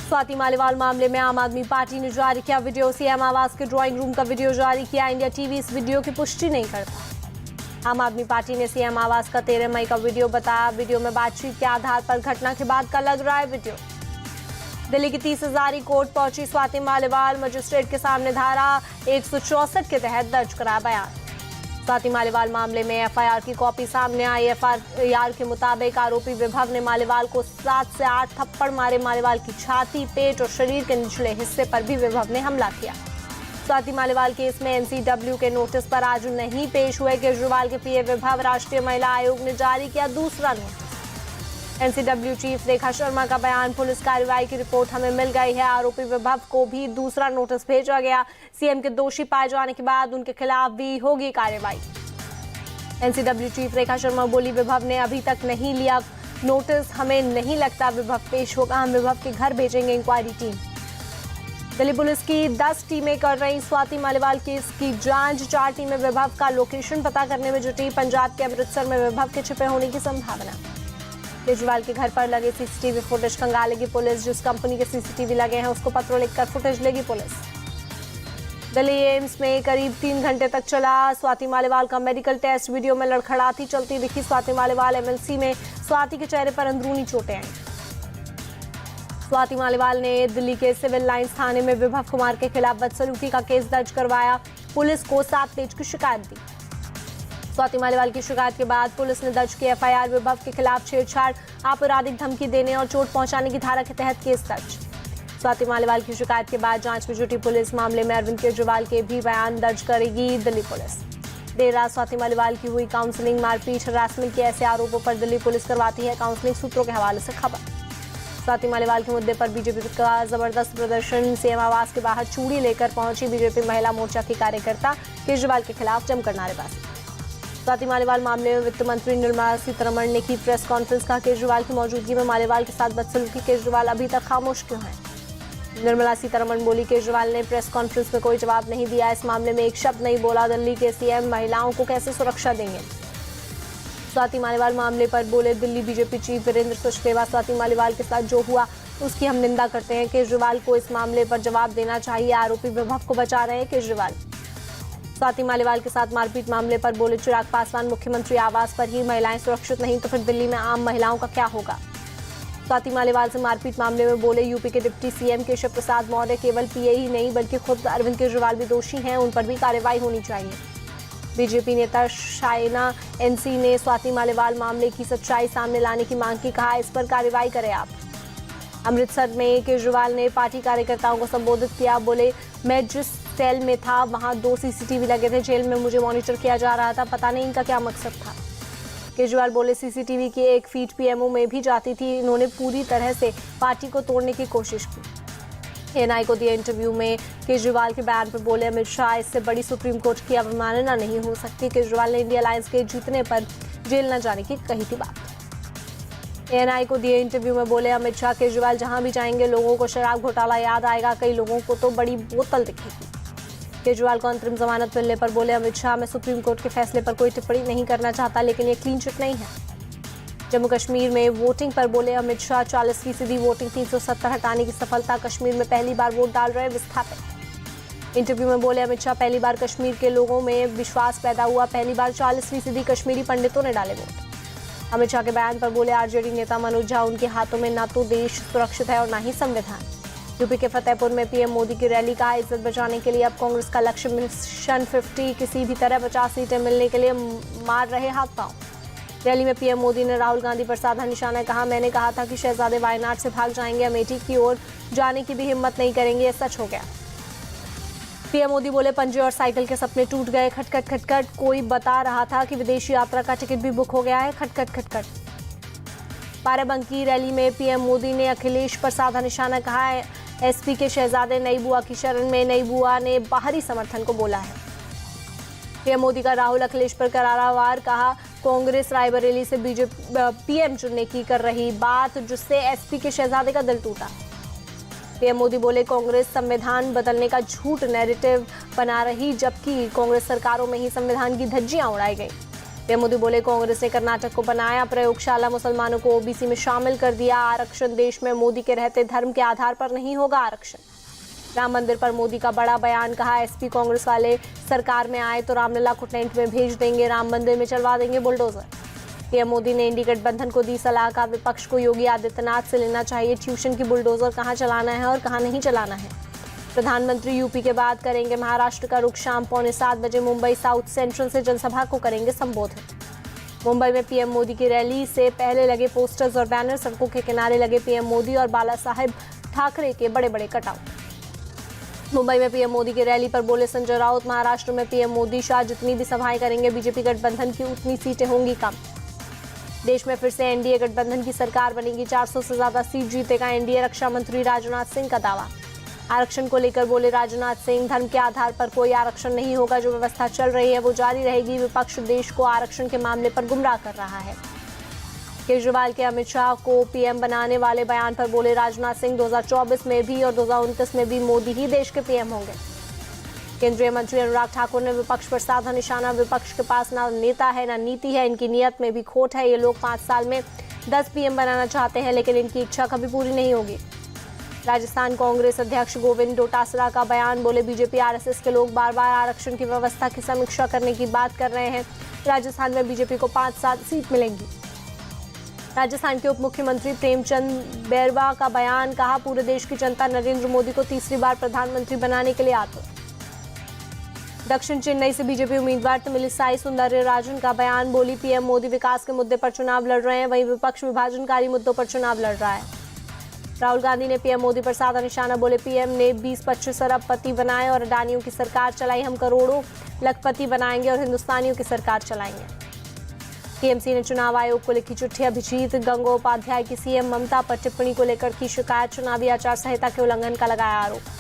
स्वाति मालीवाल मामले में आम आदमी पार्टी ने जारी किया वीडियो। सीएम आवास के ड्राइंग रूम का वीडियो जारी किया। इंडिया टीवी इस वीडियो की पुष्टि नहीं करता। आम आदमी पार्टी ने सीएम आवास का 13 मई का वीडियो बताया। वीडियो में बातचीत के आधार पर घटना के बाद का लग रहा है वीडियो। दिल्ली की 30 हजारी कोर्ट पहुंची स्वाति मालीवाल। मजिस्ट्रेट के सामने धारा 164 के तहत दर्ज करा बयान। स्वाति मालीवाल मामले में एफआईआर की कॉपी सामने आई। एफआईआर के मुताबिक आरोपी विभव ने मालीवाल को 7 से 8 थप्पड़ मारे। मालीवाल की छाती, पेट और शरीर के निचले हिस्से पर भी विभव ने हमला किया। स्वाति मालीवाल केस में एनसीडब्ल्यू के नोटिस पर आज नहीं पेश हुए केजरीवाल के पीए विभव। राष्ट्रीय महिला आयोग ने जारी किया दूसरा notice. NCW chief Rekha Sharma का बयान। पुलिस कार्रवाई की रिपोर्ट हमें मिल गई है। आरोपी विभव को भी दूसरा नोटिस भेजा गया। सीएम के दोषी पाए जाने के बाद उनके खिलाफ भी होगी कार्रवाई। एनसीडब्ल्यू चीफ रेखा शर्मा बोली, विभव ने अभी तक नहीं लिया नोटिस। हमें नहीं लगता विभव पेश होगा। हम विभव के घर भेजेंगे इंक्वायरी टीम। दिल्ली पुलिस की 10 टीमें कर रही स्वाति मालीवाल केस की जांच। 4 टीमें विभव का लोकेशन पता करने में जुटी। पंजाब के अमृतसर में विभव के छिपे होने की संभावना। केजरीवाल के घर पर लगे सीसीटीवी फुटेज खंगालेगी पुलिस। जिस कंपनी के सीसीटीवी लगे हैं उसको पत्र लिखकर फुटेज लेगी पुलिस। दिल्ली एम्स में करीब 3 घंटे तक चला स्वाति मालीवाल का मेडिकल टेस्ट। वीडियो में लड़खड़ाती चलती दिखी स्वाति मालीवाल। एमएलसी में स्वाति के चेहरे पर अंदरूनी चोटें आई। स्वाति मालीवाल ने दिल्ली के सिविल लाइंस थाने में विभव कुमार के खिलाफ बदसलूकी का केस दर्ज करवाया। पुलिस को 7 पेज की शिकायत दी। स्वाति मालीवाल की शिकायत के बाद पुलिस ने दर्ज की एफआईआर। विभव के खिलाफ छेड़छाड़, आपराधिक धमकी देने और चोट पहुंचाने की धारा के तहत केस दर्ज। स्वाति मालीवाल की शिकायत के बाद जांच में जुटी पुलिस। मामले में अरविंद केजरीवाल के भी बयान दर्ज करेगी दिल्ली पुलिस। देर रात स्वाति मालीवाल की हुई काउंसलिंग। मारपीट, हरासमेंट के ऐसे आरोपों पर दिल्ली पुलिस करवाती है काउंसलिंग। सूत्रों के हवाले से खबर। स्वाति मालीवाल के मुद्दे पर बीजेपी का जबरदस्त प्रदर्शन। सीएम आवास के बाहर चूड़ी लेकर पहुंची बीजेपी महिला मोर्चा की कार्यकर्ता। केजरीवाल के खिलाफ जमकर नारेबाजी। स्वाति मालीवाल मामले में वित्त मंत्री निर्मला सीतारमण ने की प्रेस कॉन्फ्रेंस। का केजरीवाल की मौजूदगी में मालीवाल के साथ बदसलूकी। केजरीवाल अभी तक खामोश क्यों है? निर्मला सीतारमण बोली, केजरीवाल ने प्रेस कॉन्फ्रेंस में कोई जवाब नहीं दिया। इस मामले में एक शब्द नहीं बोला। दिल्ली के सीएम महिलाओं को कैसे सुरक्षा देंगे? स्वाति मालीवाल मामले पर बोले दिल्ली बीजेपी चीफ वीरेंद्र सचदेवा। स्वाति मालीवाल के साथ जो हुआ उसकी हम निंदा करते हैं। केजरीवाल को इस मामले पर जवाब देना चाहिए। आरोपी विभव को बचा रहे हैं केजरीवाल। स्वाति मालीवाल के साथ मारपीट मामले पर बोले चिराग पासवान, मुख्यमंत्री आवास पर ही महिलाएं सुरक्षित नहीं तो फिर दिल्ली में आम महिलाओं का क्या होगा? स्वाति मालीवाल से मारपीट मामले में बोले यूपी के डिप्टी सीएम केशव प्रसाद मौर्य। केवल पीए ही नहीं बल्कि खुद अरविंद केजरीवाल भी दोषी हैं। उन पर भी कार्रवाई होनी चाहिए। बीजेपी नेता शाइना एनसी ने स्वाति मालीवाल मामले की सच्चाई सामने लाने की मांग की। कहा, इस पर कार्रवाई करें आप। अमृतसर में केजरीवाल ने पार्टी कार्यकर्ताओं को संबोधित किया। बोले, मैं जिस सेल में था वहां 2 सीसीटीवी लगे थे। जेल में मुझे मॉनिटर किया जा रहा था। पता नहीं इनका क्या मकसद था। केजरीवाल बोले, सीसीटीवी की 1 फीट पीएमओ में भी जाती थी। इन्होंने पूरी तरह से पार्टी को तोड़ने की कोशिश की। एएनआई को दिए इंटरव्यू में केजरीवाल के बयान पर बोले अमित शाह, इससे बड़ी सुप्रीम कोर्ट की अवमानना नहीं हो सकती। केजरीवाल ने इंडिया अलायंस के जीतने पर जेल न जाने की कही थी बात। एएनआई को दिए इंटरव्यू में बोले अमित शाह, केजरीवाल जहां भी जाएंगे लोगों को शराब घोटाला याद आएगा। कई लोगों को तो बड़ी बोतल दिखेगी। केजरीवाल को अंतरिम जमानत मिलने पर बोले अमित शाह, मैं सुप्रीम कोर्ट के फैसले पर कोई टिप्पणी नहीं करना चाहता लेकिन ये क्लीन चिट नहीं है। जम्मू कश्मीर में वोटिंग पर बोले अमित शाह, 40% वोटिंग 370 हटाने की सफलता। कश्मीर में पहली बार वोट डाल रहे विस्थापित। इंटरव्यू में बोले अमित शाह, पहली बार कश्मीर के लोगों में विश्वास पैदा हुआ। पहली बार 40% कश्मीरी पंडितों ने डाले वोट। अमित शाह के बयान पर बोले आरजेडी नेता मनोज झा, उनके हाथों में न तो देश सुरक्षित है और न ही संविधान। यूपी के फतेहपुर में पीएम मोदी की रैली का इज्जत बचाने के लिए अब कांग्रेस का लक्ष्य मिशन 50 किसी भी तरह 50 सीटें मिलने के लिए मार रहे हाथ पांव। रैली में पीएम मोदी ने राहुल गांधी पर साधा निशाना। कहा, मैंने कहा था कि शहजादे वायनाड से भाग जाएंगे, अमेठी की ओर जाने की भी हिम्मत नहीं करेंगे। ये सच हो गया। पीएम मोदी बोले, पंजे और साइकिल के सपने टूट गए। खटखट खटखट, कोई बता रहा था कि विदेशी यात्रा का टिकट भी बुक हो गया है। खटखट खटखट। बाराबंकी रैली में पीएम मोदी ने अखिलेश पर साधा निशाना। कहा, एसपी के शहजादे नई बुआ की शरण में। नई बुआ ने बाहरी समर्थन को बोला है। पीएम मोदी का राहुल अखिलेश पर करारा वार। कहा, कांग्रेस रायबरेली से बीजेपी पीएम चुनने की कर रही बात जिससे एसपी के शहजादे का दिल टूटा। पीएम मोदी बोले, कांग्रेस संविधान बदलने का झूठ नैरेटिव बना रही जबकि कांग्रेस सरकारों में ही संविधान की धज्जियां उड़ाई गई। पीएम मोदी बोले, कांग्रेस ने कर्नाटक को बनाया प्रयोगशाला, मुसलमानों को ओबीसी में शामिल कर दिया। आरक्षण देश में मोदी के रहते धर्म के आधार पर नहीं होगा आरक्षण। राम मंदिर पर मोदी का बड़ा बयान, कहा एसपी कांग्रेस वाले सरकार में आए तो रामलला को टेंट में भेज देंगे, राम मंदिर में चलवा देंगे बुलडोजर। पीएम मोदी ने इंडी गठबंधन को दी सलाह, का विपक्ष को योगी आदित्यनाथ से लेना चाहिए ट्यूशन की बुलडोजर कहां चलाना है और कहां नहीं चलाना है। प्रधानमंत्री यूपी के बाद करेंगे महाराष्ट्र का रुख, शाम 6:45 बजे मुंबई साउथ सेंट्रल से जनसभा को करेंगे संबोधित। मुंबई में पीएम मोदी की रैली से पहले लगे पोस्टर्स और बैनर, सड़कों के किनारे लगे पीएम मोदी और बाला साहेब ठाकरे के बड़े बड़े कटआउट। मुंबई में पीएम मोदी की रैली पर बोले संजय राउत, महाराष्ट्र में पीएम मोदी शाह जितनी भी सभाएं करेंगे बीजेपी गठबंधन की उतनी सीटें होंगी कम। देश में फिर से एनडीए गठबंधन की सरकार बनेगी, 400 से ज्यादा सीट जीतेगा एनडीए, रक्षा मंत्री राजनाथ सिंह का दावा। आरक्षण को लेकर बोले राजनाथ सिंह, धर्म के आधार पर कोई आरक्षण नहीं होगा, जो व्यवस्था चल रही है वो जारी रहेगी। विपक्ष देश को आरक्षण के मामले पर गुमराह कर रहा है। केजरीवाल के अमित शाह को पीएम बनाने वाले बयान पर बोले राजनाथ सिंह, 2024 में भी और 2029 में भी मोदी ही देश के पीएम होंगे। केंद्रीय मंत्री अनुराग ठाकुर ने विपक्ष पर साधा निशाना, विपक्ष के पास ना नेता है ना नीति है, इनकी नीयत में भी खोट है। ये लोग 5 साल में 10 पीएम बनाना चाहते हैं, लेकिन इनकी इच्छा कभी पूरी नहीं होगी। राजस्थान कांग्रेस अध्यक्ष गोविंद डोटासरा का बयान, बोले बीजेपी आरएसएस के लोग बार बार आरक्षण की व्यवस्था की समीक्षा करने की बात कर रहे हैं। राजस्थान में बीजेपी को 5-7 सीट मिलेंगी। राजस्थान के उप मुख्यमंत्री प्रेमचंद बैरवा का बयान, कहा पूरे देश की जनता नरेंद्र मोदी को तीसरी बार प्रधानमंत्री बनाने के लिए आतुर। दक्षिण चेन्नई से बीजेपी उम्मीदवार तमिलिसाई सुंदरराजन का बयान, बोली पीएम मोदी विकास के मुद्दे पर चुनाव लड़ रहे हैं, वहीं विपक्ष विभाजनकारी मुद्दों पर चुनाव लड़ रहा है। राहुल गांधी ने पीएम मोदी पर साधा निशाना, बोले पीएम ने 20-25 अरबपति बनाए और अडानियों की सरकार चलाई, हम करोड़ों लखपति बनाएंगे और हिंदुस्तानियों की सरकार चलाएंगे। टीएमसी ने चुनाव आयोग को लिखी चिट्ठी, अभिजीत गंगोपाध्याय की सीएम ममता पर टिप्पणी को लेकर की शिकायत, चुनावी आचार संहिता के उल्लंघन का लगाया आरोप।